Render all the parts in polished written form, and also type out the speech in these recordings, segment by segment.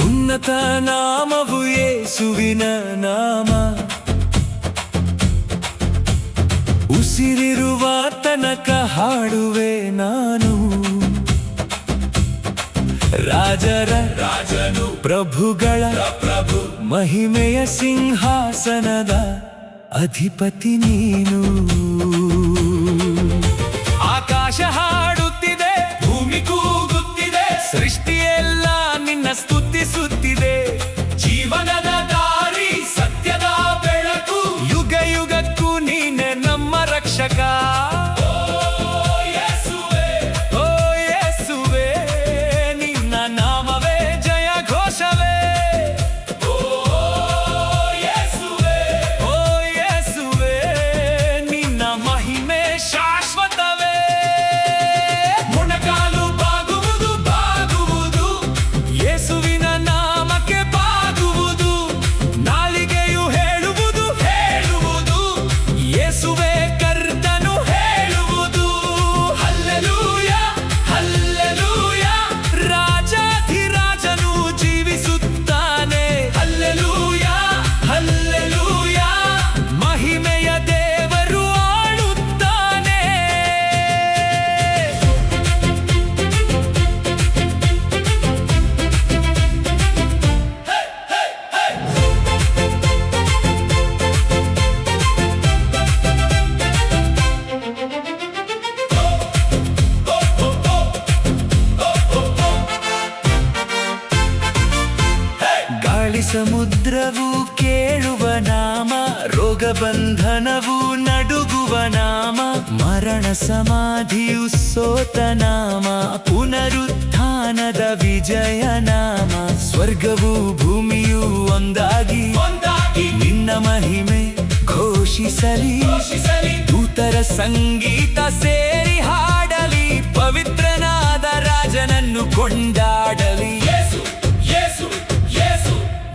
ಉನ್ನತ ನಾಮವು ಯೇಸುವಿನ ನಾಮ, ಉಸಿರಿರುವ ತನಕ ಹಾಡುವೆ ನಾನು. ರಾಜರ ರಾಜನು, ಪ್ರಭುಗಳ ಪ್ರಭು, ಮಹಿಮೆಯ ಸಿಂಹಾಸನದ ಅಧಿಪತಿ ನೀನು. ಆಕಾಶ ಹಾಡುತ್ತಿದೆ, ಭೂಮಿ ಕೂಗುತ್ತಿದೆ, ಸೃಷ್ಟಿಯೆಲ್ಲ ನಿನ್ನ ಸ್ತುತಿಸುತ್ತಿದೆ. ಜೀವನದ ದಾರಿ, ಸತ್ಯದ ಬೆಳಕು, ಯುಗ ಯುಗಕ್ಕೂ ನೀನೆ ನಮ್ಮ ರಕ್ಷಕ. ಸಮುದ್ರವು ಕೇಳುವ ನಾಮ, ರೋಗ ಬಂಧನವು ನಡುಗುವ ನಾಮ, ಮರಣ ಸಮಾಧಿಯು ಸೋತ ನಾಮ, ಪುನರುತ್ಥಾನದ ವಿಜಯ ನಾಮ. ಸ್ವರ್ಗವು ಭೂಮಿಯು ಒಂದಾಗಿ ನಿನ್ನ ಮಹಿಮೆ ಘೋಷಿಸಲಿ. ದೂತರ ಸಂಗೀತ ಸೇರಿ ಹಾಡಲಿ, ಪವಿತ್ರನಾದ ರಾಜನನ್ನು ಕೊಂಡಾಡಲಿ.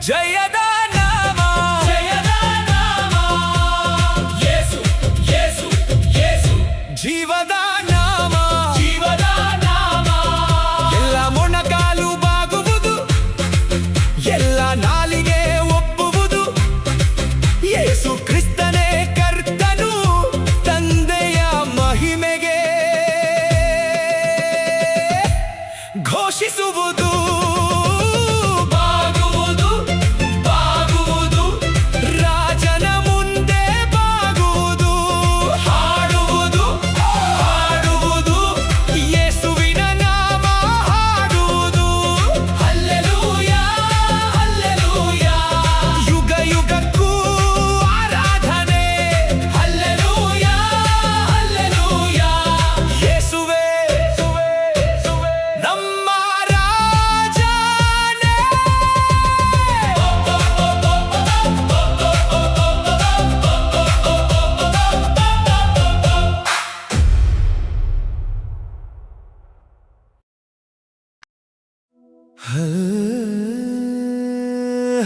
ಜಯದ ನಾಮ, ಜಯದ ನಾಮ, ಯೇಸು ಯೇಸು ಯೇಸು. ಜೀವದ ನಾಮ, ಜೀವದ ನಾಮ. ಎಲ್ಲ ಮೊಣಕಾಲು ಬಾಗುವುದು, ಎಲ್ಲ ನಾಲಿಗೆ ಒಪ್ಪುವುದು, ಯೇಸು ಕ್ರಿಸ್ತನೇ ಕರ್ತನು, ತಂದೆಯ ಮಹಿಮೆಗೆ ಘೋಷಿಸುವುದು.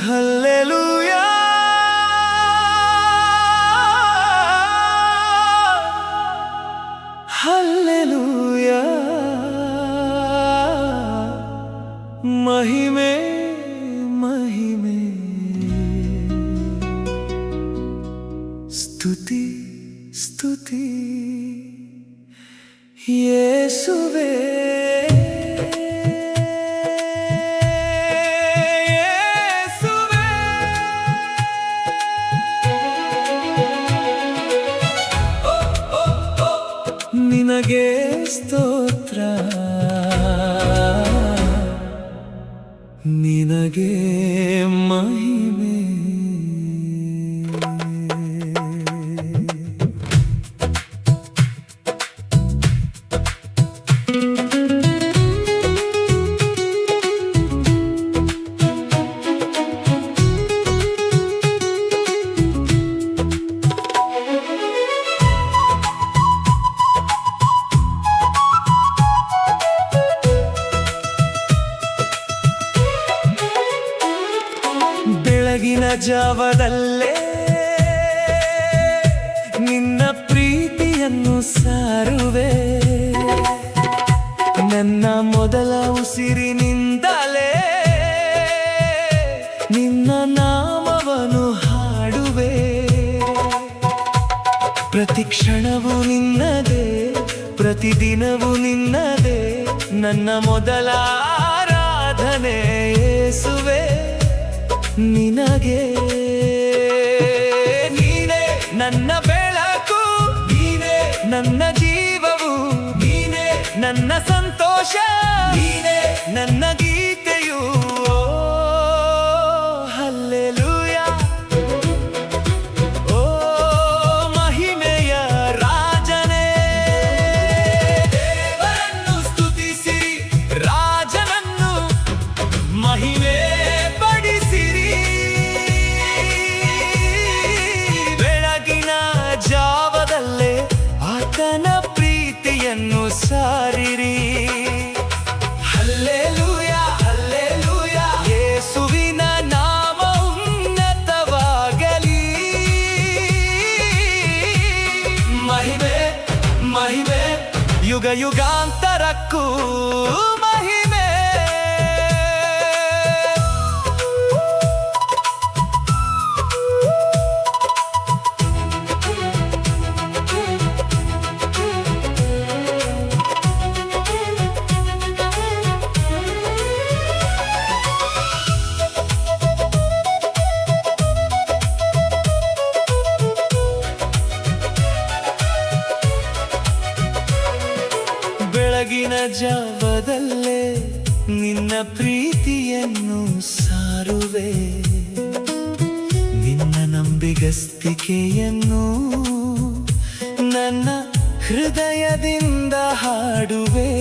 Hallelujah, hallelujah. ಮಹಿಮೆ ಮಹಿಮೆ, ಸ್ತುತಿ ಸ್ತುತಿ ಯೇಸುವೇ. ನಿನಗೆ ಸ್ತೋತ್ರ, ನಿನಗೆ ಮಹಿಮೆ. ಜಾವದಲ್ಲೇ ನಿನ್ನ ಪ್ರೀತಿಯನ್ನು ಸಾರುವೆ. ನನ್ನ ಮೊದಲ ಉಸಿರಿನಿಂದಲೇ ನಿನ್ನ ನಾಮವನ್ನು ಹಾಡುವೆ. ಪ್ರತಿ ಕ್ಷಣವೂ ನಿನ್ನದೇ, ಪ್ರತಿದಿನವೂ ನಿನ್ನದೇ, ನನ್ನ ಮೊದಲ ಆರಾಧನೆ ಯೇಸುವೆ ನಿನಗೆ. ನೀನೇ ನನ್ನ ಬೆಳಕು, ನೀನೇ ನನ್ನ ಜೀವವು, ನೀನೇ ನನ್ನ ಸಂತೋಷ, ನೀನೇ ನನ್ನ ಗೀತೆಯು. ಹಲ್ಲೆಲೂಯಾ, ಓ ಮಹಿಮೆಯ ರಾಜನೇ. ದೇವರನ್ನು ಸ್ತುತಿಸಿರಿ, ರಾಜನನ್ನು ಮಹಿಮೆ ಪಡಿಸಿರಿ. ಬೆಳಗಿನ ಜಾವದಲ್ಲೇ ಆತನ ಪ್ರೀತಿಯನ್ನು ಸಾರಿರಿ. ಹಲ್ಲೆಲೂಯಾ, ಹಲ್ಲೆಲೂಯಾ, ಯೇಸುವಿನ ನಾಮ ಉನ್ನತವಾಗಲಿ. ಮಹಿಮೆ ಮಹಿಮೆ ಯುಗ ಯುಗಾಂತರಕ್ಕೂ ಮಹಿಮೆ. ಬೆಳಗಿನ ಜಾವದಲ್ಲೇ ನಿನ್ನ ಪ್ರೀತಿಯನ್ನು ಸಾರುವೆ. ನಿನ್ನ ನಂಬಿಗಸ್ತಿಕೆಯನ್ನು ನನ್ನ ಹೃದಯದಿಂದ ಹಾಡುವೆ.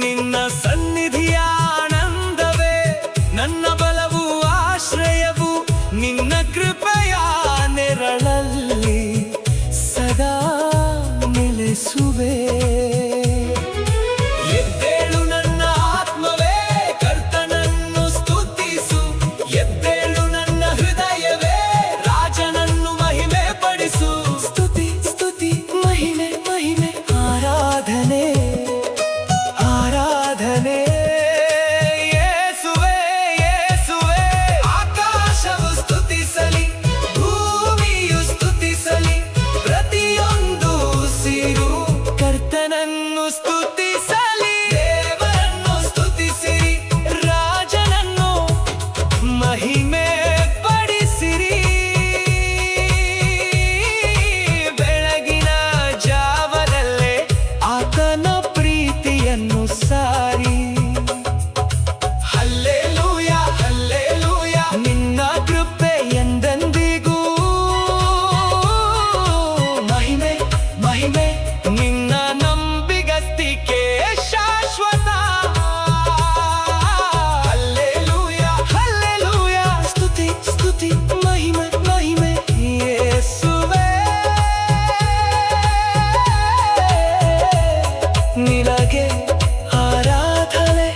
ನಿನ್ನ ಸನ್ನಿಧಿಯ ಆನಂದವೇ ನನ್ನ ಬಲವು ಆಶ್ರಯವು. ನಿನ್ನ ಕೃಪೆಯ ನೆರಳಲ್ಲಿ ಸದಾ ನೆಲೆಸುವೆ. ಎದ್ದೇಳು ನನ್ನ ಆತ್ಮವೇ, ಕರ್ತನನ್ನು ಸ್ತುತಿಸು. ಎದ್ದೇಳು ನನ್ನ ಹೃದಯವೇ, ರಾಜನನ್ನು ಮಹಿಮೆ ಪಡಿಸು. ಸ್ತುತಿ ಸ್ತುತಿ ಮಹಿಮೆ ಮಹಿಮೆ, ಆರಾಧನೆ ಆರಾಧನೆ. ಯೇಸುವೇ ಯೇಸುವೇ, ಆಕಾಶವು ಸ್ತುತಿಸಲಿ, ಭೂಮಿಯು ಸ್ತುತಿಸಲಿ, ಪ್ರತಿಯೊಂದು ಉಸಿರು ಕರ್ತನನ್ನು ಸ್ತುತಿಸಲಿ. ದೇವರನ್ನು ಸ್ತುತಿಸಿರಿ, ರಾಜನನ್ನು ಮಹಿಮೆ ಪಡಿಸಿರಿ. ಬೆಳಗಿನ ಜಾವದಲ್ಲೇ ಆತನ ಪ್ರೀತಿಯನ್ನು ಸಾರಿ. ಹಲ್ಲೆಲೂಯಾ, ಹಲ್ಲೆಲೂಯಾ, ನಿನ್ನ ಕೃಪೆ ಎಂದೆಂದಿಗೂ ಮಹಿಮೆ ಮಹಿಮೆ. ನಿನ್ನ ನಂಬಿಗಸ್ತಿಕೆ ಶಾಶ್ವತ. ಹಲ್ಲೆಲೂಯಾ, ಹಲ್ಲೆಲೂಯಾ, ಸ್ತುತಿ ಸ್ತುತಿ ಮಹಿಮೆ ಮಹಿಮೆ. ಯೇಸುವೇ ನಿನಗೆ ಆರಾಧನೆ,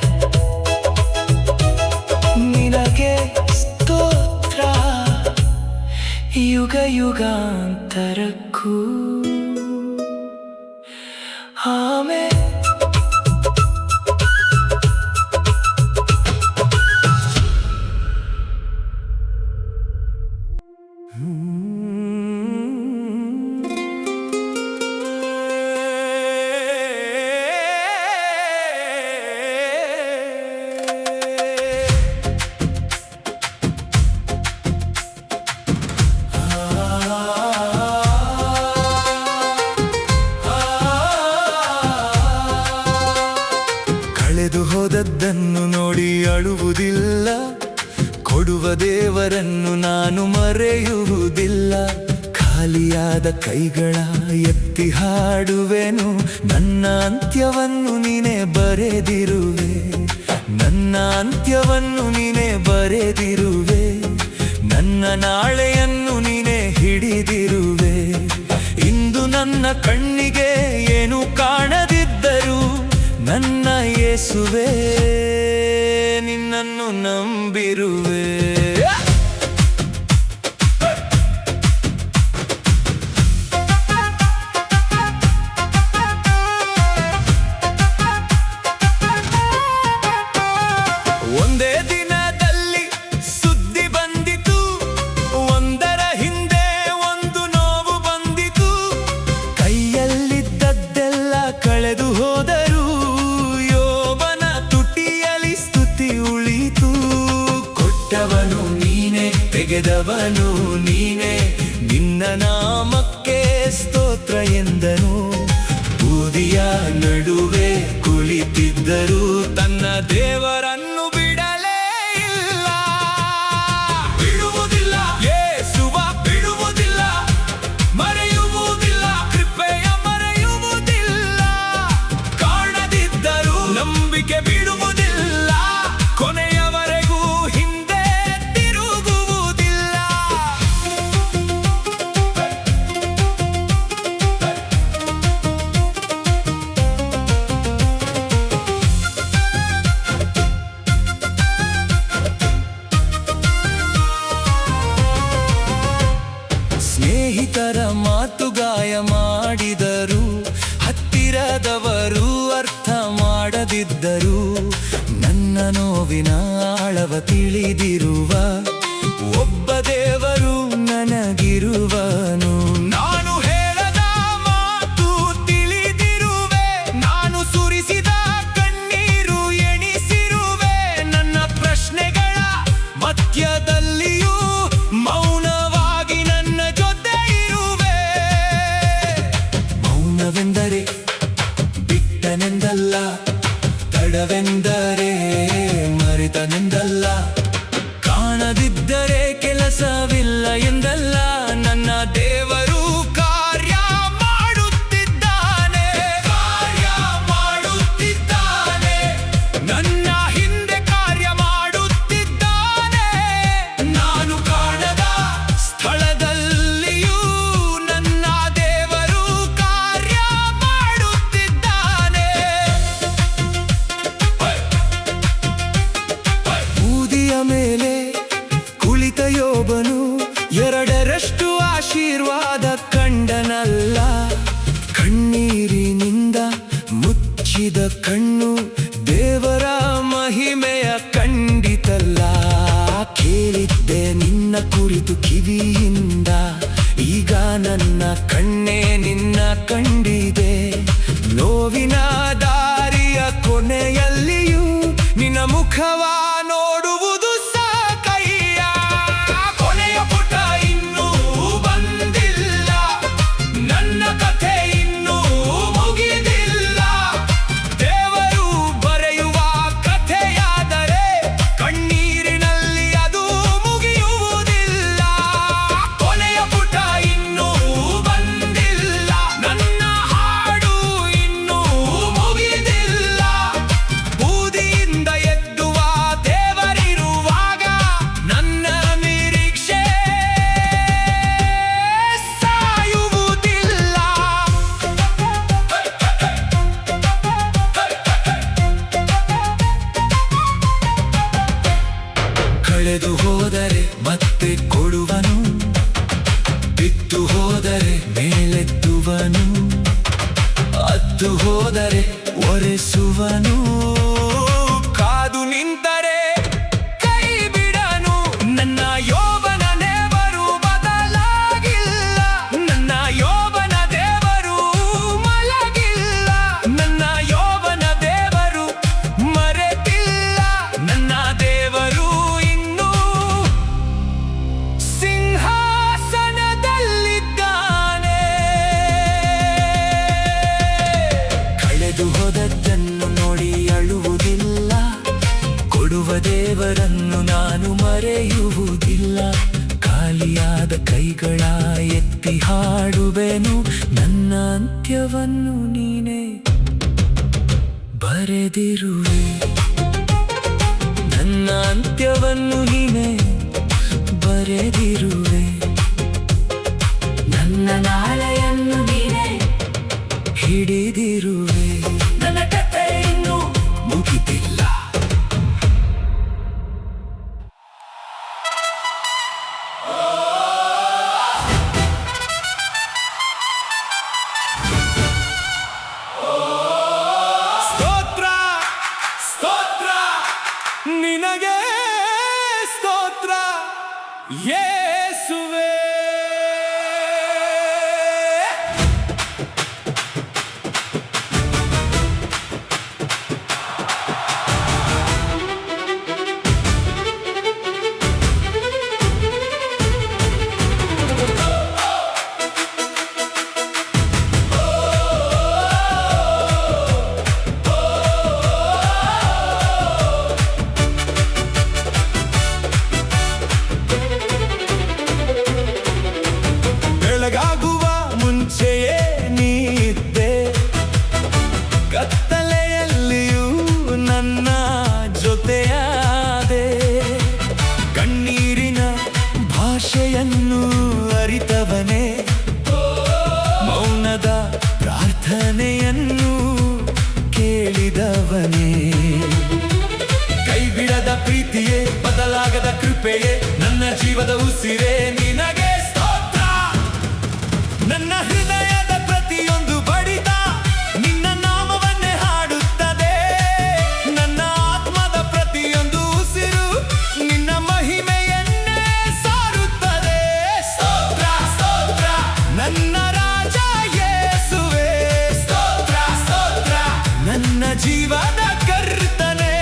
ನಿನಗೆ ಸ್ತೋತ್ರ ಯುಗ ಯುಗಾಂತರಕ್ಕೂ ಆಮೆನ್. ಕಳೆದು ಹೋದದ್ದನ್ನು ನೋಡಿ ಅಳುವುದಿಲ್ಲ, ಕೊಡುವ ದೇವರನ್ನು ನಾನು ಮರೆಯುವುದಿಲ್ಲ. ಖಾಲಿಯಾದ ಕೈಗಳ ಎತ್ತಿ ಹಾಡುವೆನು, ನನ್ನ ಅಂತ್ಯವನ್ನು ನೀನೇ ಬರೆದಿರುವೆ. ನನ್ನ ಅಂತ್ಯವನ್ನು ನೀನೇ ಬರೆದಿರುವೆ, ನನ್ನ ನಾಳೆಯನ್ನು ನೀನೇ ಹಿಡಿದಿರುವೆ. ಇಂದು ನನ್ನ ಕಣ್ಣಿಗೆ ಏನು ಕಾಣದಿದ್ದರೂ ನನ್ನ ಯೇಸುವೇ ನಿನ್ನನ್ನು ನಂಬಿರುವೆ. ತೆಗೆದವನು ನೀನೇ, ನಿನ್ನ ನಾಮಕ್ಕೆ ಸ್ತೋತ್ರ ಎಂದನು. ಬೂದಿಯ ನಡುವೆ ಕುಳಿತಿದ್ದರು, ತನ್ನ ದೇವರನ್ನು ಬಿಡಲೇ ಇಲ್ಲ. ಬಿಡುವುದಿಲ್ಲ ಯೇಸುವ, ಬಿಡುವುದಿಲ್ಲ, ಮರೆಯುವುದಿಲ್ಲ, ಕೃಪೆಯ ಮರೆಯುವುದಿಲ್ಲ. ಕಾಣದಿದ್ದರೂ ನಂಬಿಕೆ ಬಿಡುವುದಿಲ್ಲ, ಕೊನೆಯವರೆಗೂ ಹಿಂದೆ ತಿರುಗುವುದಿಲ್ಲ. ಸ್ನೇಹಿತರ ಮಾತು ಗಾಯ ಮಾಡಿದರು, ಹತ್ತಿರದವರು ಅರ್ಥ ಮಾಡದಿದ್ದರು. ನನ್ನ ನೋವಿನ ಆಳವ ತಿಳಿದಿರುವ ಒಬ್ಬ ದೇವರು ನನಗಿರುವನು. ನಾನು ಹೇಳದ ಮಾತು ತಿಳಿದಿರುವೆ, ನಾನು ಸುರಿಸಿದ ಕಣ್ಣೀರು ಎಣಿಸಿರುವೆ. ನನ್ನ ಪ್ರಶ್ನೆಗಳ ಮಧ್ಯದಲ್ಲಿಯೂ ಮೌನವಾಗಿ ನನ್ನ ಜೊತೆ ಇರುವೆ. ಮೌನವೆಂದರೆ ಬಿಟ್ಟನೆಂದಲ್ಲ, ತಡವೆಂದರೆ ಮರೆತನೆಂದಲ್ಲ, ಕಾಣದಿದ್ದರೆ ಕೆಲಸವಿಲ್ಲ ಎಂದಲ್ಲ. ನನ್ನ ದೇವರು ಕಾರ್ಯ ಮಾಡುತ್ತಿದ್ದಾನೆ, ಕಾರ್ಯ ಮಾಡುತ್ತಿದ್ದಾನೆ, ನನ್ನ ಹಿಂದೆ ಕಾರ್ಯ ಮಾಡುತ್ತಿದ್ದಾನೆ. ನಾನು ಕಾಣದ ಸ್ಥಳದಲ್ಲಿಯೂ ನನ್ನ ದೇವರು ಕಾರ್ಯ ಮಾಡುತ್ತಿದ್ದಾನೆ. ಬೂದಿಯ ಮೇಲೆ ಕುಳಿತ ಯೋಬನು ಎರಡರಷ್ಟು ಆಶೀರ್ವಾದ ಕಂಡನಲ್ಲ. ಕಣ್ಣೀರಿನಿಂದ ಮುಚ್ಚಿದ ಕಣ್ಣು ದೇವರ ಮಹಿಮೆಯ ಕಂಡಿತಲ್ಲ. ಕೇಳಿದ್ದೆ ನಿನ್ನ ಕುರಿತು ಕಿವಿಯಿಂದ, ಈಗ ನನ್ನ ಕಣ್ಣೇ ನಿನ್ನ ಕಂಡಿದೆ. ನೋವಿನ ದಾರಿಯ ಕೊನೆಯಲ್ಲಿಯೂ ನಿನ್ನ ಮುಖವ ನೋಡುವುದು ಸಾಕಯ್ಯ. ಕೊನೆಯ ಪುಟ ಇನ್ನೂ ಬಂದಿಲ್ಲ, ನನ್ನ ಕಥೆ ಇನ್ನೂ ಮುಗಿದಿಲ್ಲ. ದೇವರು ಬರೆಯುವ ಕಥೆಯಾದರೆ ಕಣ್ಣೀರಿನಲ್ಲಿ ಅದು ಮುಗಿಯುವುದಿಲ್ಲ. ಕೊನೆಯ ಪುಟ ಇನ್ನೂ ಬಂದಿಲ್ಲ, ನನ್ನ ಹಾಡು ಇನ್ನೂ ಮುಗಿದಿಲ್ಲ. ಬೂದಿಯಿಂದ ಎದ್ದುವ ದೇವರಿರುವಾಗ ನನ್ನ ನಿರೀಕ್ಷೆ ಸಾಯುವುದಿಲ್ಲ. ಕಳೆದು ಹೋದರೆ ಮತ್ತೆ ಕೊಡುವನು, ಬಿದ್ದು ಹೋದರೆ ಮೇಲೆತ್ತುವನು, ಅತ್ತು ಹೋದರೆ ಒರೆಸುವನು. ಕಾದು ನಿಂತರೆ ಕೈ ಬಿಡನು, ನನ್ನ ಯೋಬನ ದೇವರು ಬದಲಾಗಿಲ್ಲ. ನನ್ನ ಯೋಬನ ದೇವರು ಮಲಗಿಲ್ಲ, ನನ್ನ ಯೋಬನ ದೇವರು ಮರೆತಿಲ್ಲ. ನನ್ನ ದೇವರು ಇನ್ನೂ ಸಿಂಹಾಸನದಲ್ಲಿದ್ದಾನೆ. ಕಳೆದು ಹೋದದ್ದನ್ನು ನೋಡಿ ಅಳುವುದಿಲ್ಲ, ಕೊಡುವ ದೇವರನ್ನು ನಾನು ಮರೆಯುವುದಿಲ್ಲ. ಖಾಲಿಯಾದ ಕೈಗಳ ಎತ್ತಿ ಹಾಡುವೆನು, ನನ್ನ ಅಂತ್ಯವನ್ನು ನೀನೇ ಬರೆದಿರುವೆ. ನನ್ನ ಅಂತ್ಯವನ್ನು ನೀನೇ ಬರೆದಿರುವೆ, ನನ್ನ ನಾಳೆಯನ್ನು ನೀನೇ ಹಿಡಿದಿರುವೆ. ನನ್ನ ಕಥೆ ಇನ್ನೂ ಮುಗಿದಿಲ್ಲ. ಸ್ತೋತ್ರ ಸ್ತೋತ್ರ ನಿನಗೆ ಸ್ತೋತ್ರ ಯೇಸುವೇ. ಕೇಳಿದವನೇ. ಕೈ ಬಿಡದ ಪ್ರೀತಿಯೇ, ಬದಲಾಗದ ಕೃಪೆಯೇ, ನನ್ನ ಜೀವದ ಉಸಿರೇ ನಿನಗೆ ಸ್ತೋತ್ರ. ನನ್ನ ಹೃದಯದ ಪ್ರತಿಯೊಂದು ಬಡಿತ ನಿನ್ನ ನಾಮವನ್ನೇ ಹಾಡುತ್ತದೆ. ನನ್ನ ಆತ್ಮದ ಪ್ರತಿಯೊಂದು ಉಸಿರು ನಿನ್ನ ಮಹಿಮೆಯನ್ನೇ ಸಾರುತ್ತದೆ. ಸ್ತೋತ್ರ ಸ್ತೋತ್ರ ನನ್ನ ರಾಜ ಯೇಸುವೇ, ಸ್ತೋತ್ರ ಸ್ತೋತ್ರ ನನ್ನ ಜೀವದ ಕರ್ತನೇ.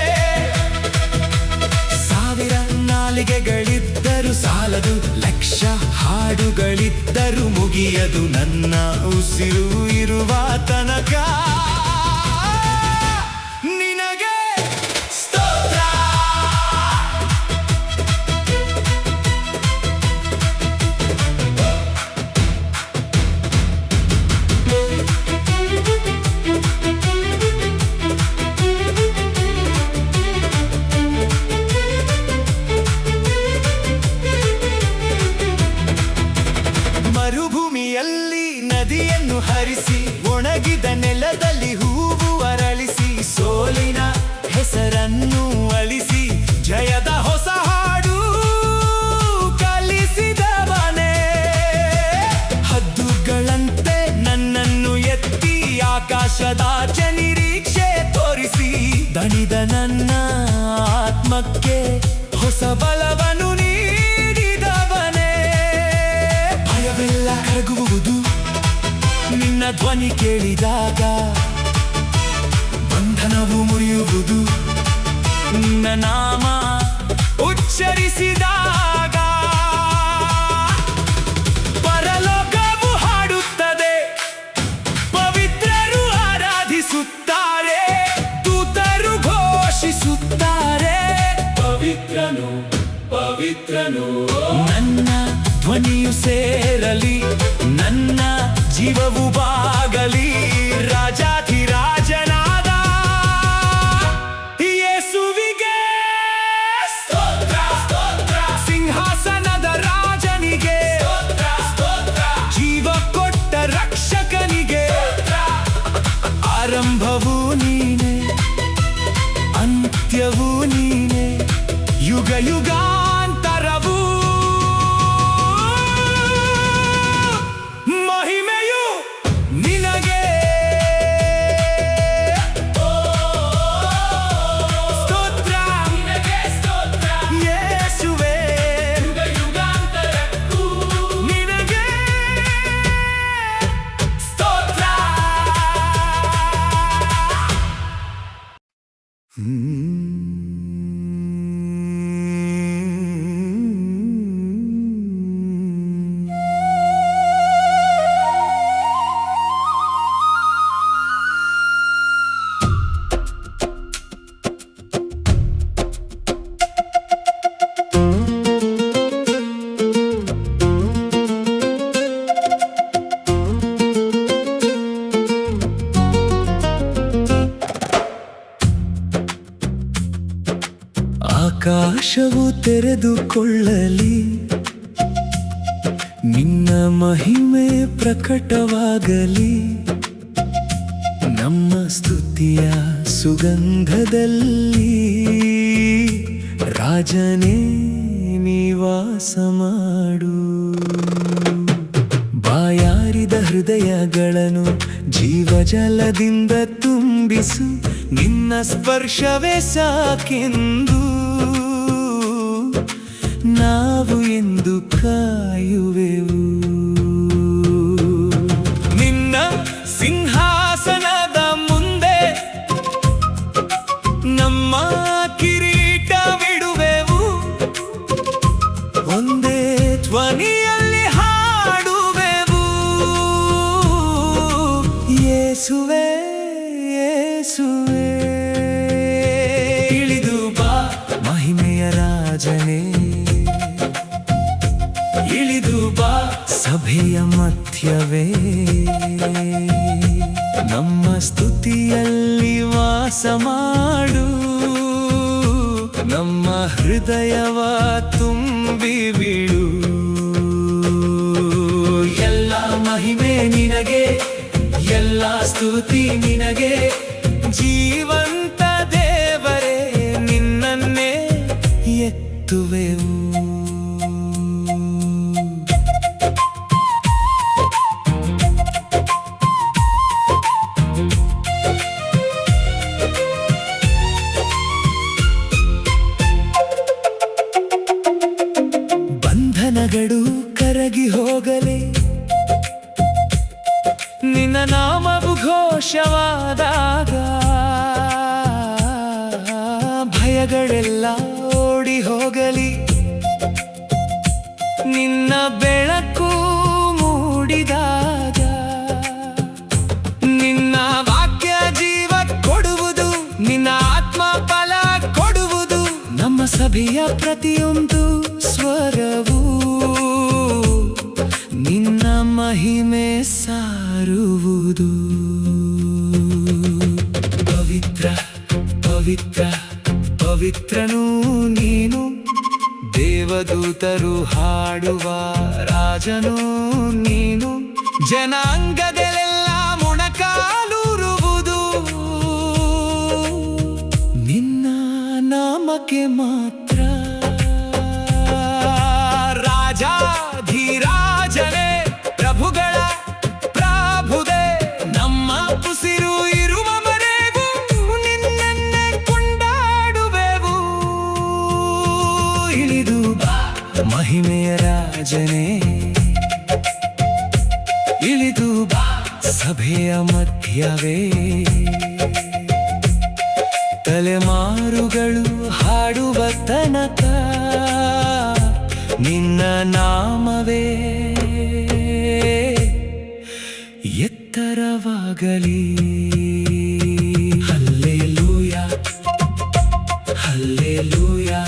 ಸಾವಿರ ನಾಲಿಗೆಗಳಿದ್ದರೂ ಸಾಲದು, ಲಕ್ಷ ಹಾಡುಗಳಿದ್ದರೂ ಮುಗಿಯದು, ನನ್ನ ಉಸಿರು ಇರುವ ತನಕ ನಿನಗೆ ಸ್ತೋತ್ರ. ಮರುಭೂಮಿಯಲ್ಲಿ ನದಿಯನ್ನು ಹರಿಸಿ, ಒಣಗಿದ ನೆಲದಲ್ಲಿ ಹೂವು ಅರಳಿಸಿ, ಸೋಲಿನ ಹೆಸರನ್ನು ಅಳಿಸಿ, ಜಯದ ಹೊಸ ಹಾಡು ಕಲಿಸಿದವನೇ. ಹದ್ದುಗಳಂತೆ ನನ್ನನ್ನು ಎತ್ತಿ, ಆಕಾಶದಾಚೆ ನಿರೀಕ್ಷೆ ತೋರಿಸಿ, ದಣಿದ ನನ್ನ ಆತ್ಮಕ್ಕೆ ಹೊಸ ಬಲವನ್ನು ನೀಡಿದವನೇ. ಭಯವೆಲ್ಲ ಕರಗುವುದು ನಿನ್ನ ಧ್ವನಿ ಕೇಳಿದಾಗ, ಬಂಧನವು ಮುರಿಯುವುದು ನಿನ್ನ ನಾಮ ಉಚ್ಚರಿಸಿದಾಗ. ಪರಲೋಕವು ಹಾಡುತ್ತದೆ, ಪವಿತ್ರರು ಆರಾಧಿಸುತ್ತಾರೆ, ದೂತರು ಘೋಷಿಸುತ್ತಾರೆ, ಪವಿತ್ರನು ಪವಿತ್ರನು. ನನ್ನ ಧ್ವನಿಯು ಸೇರಲಿ, ನನ್ನ ಜೀವವು ಬಾಗಲಿ, ರಾಜಾಧಿರಾಜನಾದ ಯೇಸುವಿಗೆ ಸ್ತೋತ್ರ ಸ್ತೋತ್ರ. ಸಿಂಹಾಸನದ ರಾಜನಿಗೆ ಸ್ತೋತ್ರ ಸ್ತೋತ್ರ. ಜೀವ ಕೊಟ್ಟ ರಕ್ಷಕನಿಗೆ ಆರಂಭವೂ ನೀನೆ, ಅಂತ್ಯವೂ ನೀನೆ, ಯುಗ ಯುಗಾಂತರವೂ ಮಹಿಮೆಯು ನಿನಗೆ. ಸ್ತೋತ್ರ ನಿನಗೆ ಸ್ತೋತ್ರ ಯೇಸುವೇ, ಯುಗ ಯುಗಾಂತರಕ್ಕೂ ನಿನಗೆ ಸ್ತೋತ್ರ. ಆಕಾಶವು ತೆರೆದುಕೊಳ್ಳಲಿ, ನಿನ್ನ ಮಹಿಮೆ ಪ್ರಕಟವಾಗಲಿ, ನಮ್ಮ ಸ್ತುತಿಯ ಸುಗಂಧದಲ್ಲಿ ರಾಜನೇ ನಿವಾಸ ಮಾಡು. ಬಾಯಾರಿದ ಹೃದಯಗಳನ್ನು ಜೀವಜಲದಿಂದ ತುಂಬಿಸು, ನಿನ್ನ ಸ್ಪರ್ಶವೇ ಸಾಕೆಂದು ನಾವು ಎಂದು ಕಾಯುವೆವು. ನಿನ್ನ ಸಿಂಹಾಸನದ ಮುಂದೆ ನಮ್ಮ ಕಿರೀಟವಿಡುವೆವು, ಒಂದೇ ಧ್ವನಿಯಲ್ಲಿ ಹಾಡುವೆವು, ಯೇಸುವೇ ಯೇಸುವೇ. ಇಳಿದು ಬಾ ಮಹಿಮೆಯ ರಾಜನೇ, ಇಳಿದು ಬಾ ಸಭೆಯ ಮಧ್ಯವೇ, ನಮ್ಮ ಸ್ತುತಿಯಲ್ಲಿ ವಾಸ ಮಾಡು, ನಮ್ಮ ಹೃದಯವ ತುಂಬಿ ಬಿಡು. ಎಲ್ಲ ಮಹಿಮೆ ನಿನಗೆ, ಎಲ್ಲ ಸ್ತುತಿ ನಿನಗೆ, ಜೀವ ಶತ್ರುಗಳೆಲ್ಲ ಓಡಿ ಹೋಗಲಿ, ನಿನ್ನ ಬೆಳಕು ಮೂಡಿದಾಗ ನಿನ್ನ ವಾಕ್ಯ ಜೀವ ಕೊಡುವುದು, ನಿನ್ನ ಆತ್ಮ ಫಲ ಕೊಡುವುದು. ನಮ್ಮ ಸಭೆಯ ಪ್ರತಿಯೊಂದು ಸ್ವರವೂ ನಿನ್ನ ಮಹಿಮೆ ಸಾರುವುದು. ಪವಿತ್ರ ಪವಿತ್ರ ಪವಿತ್ರನೂ ನೀನು, ದೇವದೂತರು ಹಾಡುವ ರಾಜನೂ ನೀನು. ಜನಾಂಗದಲ್ಲೆಲ್ಲ ಮೊಣಕಾಲೂರುವುದು ನಿನ್ನ ನಾಮಕ್ಕೆ ಮಾತ್ರ. ರಾಜಾಧಿರಾಜನೇ, ಪ್ರಭುಗಳ ಪ್ರಭುದೇ, ನಮ್ಮ ಉಸಿರು ಇರುವವರೆಗೂ ನಿನ್ನನ್ನೇ ಕೊಂಡಾಡುವೆವು. ಇಳಿದು ಬಾ ಮಹಿಮೆಯ ರಾಜನೇ, ಇಳಿದು ಬಾ ಸಭೆಯ ಮಧ್ಯವೇ. ತಲೆಮಾರುಗಳು ಹಾಡುವ ತನಕ ನಿನ್ನ ನಾಮವೇ ಎತ್ತರವಾಗಲಿ. Hallelujah hallelujah.